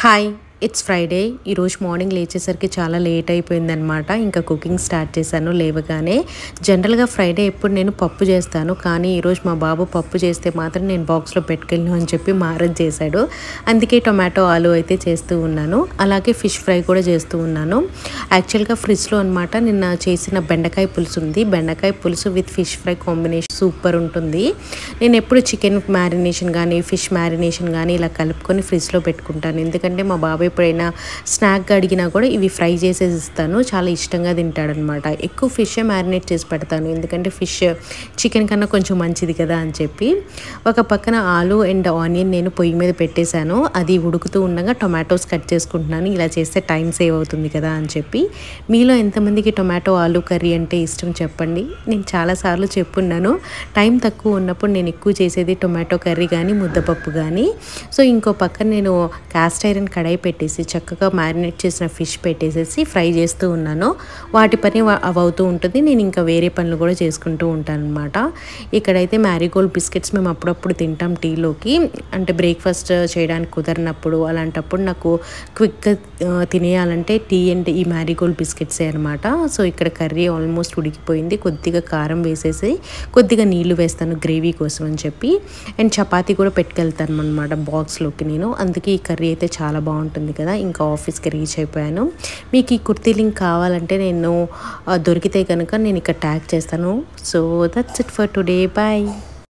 Hi it's Friday ఈరోజు morning లేచేసరికి చాలా లేట్ అయిపోయిందనమాట. ఇంకా కుకింగ్ స్టార్ట్ చేశాను లేవగానే. జనరల్గా ఫ్రైడే ఎప్పుడు నేను పప్పు చేస్తాను, కానీ ఈరోజు మా బాబు పప్పు చేస్తే మాత్రం నేను బాక్స్లో పెట్టుకెళ్ళను అని చెప్పి మారం చేశాడు. అందుకే టొమాటో ఆలు అయితే చేస్తూ ఉన్నాను, అలాగే ఫిష్ ఫ్రై కూడా చేస్తూ ఉన్నాను. యాక్చువల్గా ఫ్రిడ్జ్లో అనమాట నిన్న చేసిన బెండకాయ పులుసు ఉంది. బెండకాయ పులుసు with fish fry combination super ఉంటుంది. నేను ఎప్పుడు చికెన్ మ్యారినేషన్ కానీ ఫిష్ మ్యారినేషన్ కానీ ఇలా కలుపుకొని ఫ్రిడ్జ్లో పెట్టుకుంటాను. ఎందుకంటే మా బాబు ఎప్పుడైనా స్నాక్గా అడిగినా కూడా ఇవి ఫ్రై చేసేసి ఇస్తాను, చాలా ఇష్టంగా తింటాడనమాట. ఎక్కువ ఫిష్ మ్యారినేట్ చేసి పెడతాను, ఎందుకంటే ఫిష్ చికెన్ కన్నా కొంచెం మంచిది కదా అని చెప్పి. ఒక పక్కన ఆలు అండ్ ఆనియన్ నేను పొయ్యి మీద పెట్టేశాను, అది ఉడుకుతూ ఉండగా టొమాటోస్ కట్ చేసుకుంటున్నాను. ఇలా చేస్తే టైం సేవ్ అవుతుంది కదా అని చెప్పి. మీలో ఎంతమందికి టొమాటో ఆలు కర్రీ అంటే ఇష్టం చెప్పండి. నేను చాలాసార్లు చెప్పున్నాను, టైం తక్కువ ఉన్నప్పుడు నేను ఎక్కువ చేసేది టొమాటో కర్రీ కానీ ముద్దపప్పు కానీ. సో ఇంకో పక్కన నేను కాస్ట్ ఐరన్ కడాయి పెట్టేసి చక్కగా మ్యారినేట్ చేసిన ఫిష్ పెట్టేసేసి ఫ్రై చేస్తూ ఉన్నాను. వాటి పని అవుతూ ఉంటుంది, నేను ఇంకా వేరే పనులు కూడా చేసుకుంటూ ఉంటాను అనమాట. ఇక్కడైతే మ్యారీగోల్డ్ బిస్కెట్స్ మేము అప్పుడప్పుడు తింటాం టీలోకి, అంటే బ్రేక్ఫాస్ట్ చేయడానికి కుదరినప్పుడు. అలాంటప్పుడు నాకు క్విక్గా తినేయాలంటే టీ అండ్ ఈ మ్యారీగోల్డ్ బిస్కెట్సే అనమాట. సో ఇక్కడ కర్రీ ఆల్మోస్ట్ ఉడికిపోయింది. కొద్దిగా కారం వేసేసి కొద్దిగా నీళ్లు వేస్తాను గ్రేవీ కోసం అని చెప్పి. అండ్ చపాతీ కూడా పెట్టుకెళ్తాను అనమాట బాక్స్లోకి నేను. అందుకే ఈ కర్రీ అయితే చాలా బాగుంటుంది కదా. ఇంకా ఆఫీస్కి రీచ్ అయిపోయాను. మీకు ఈ కుర్తీ లింక్ కావాలంటే నేను దొరికితే కనుక నేను ఇక్కడ ట్యాగ్ చేస్తాను. So that's it for today, bye.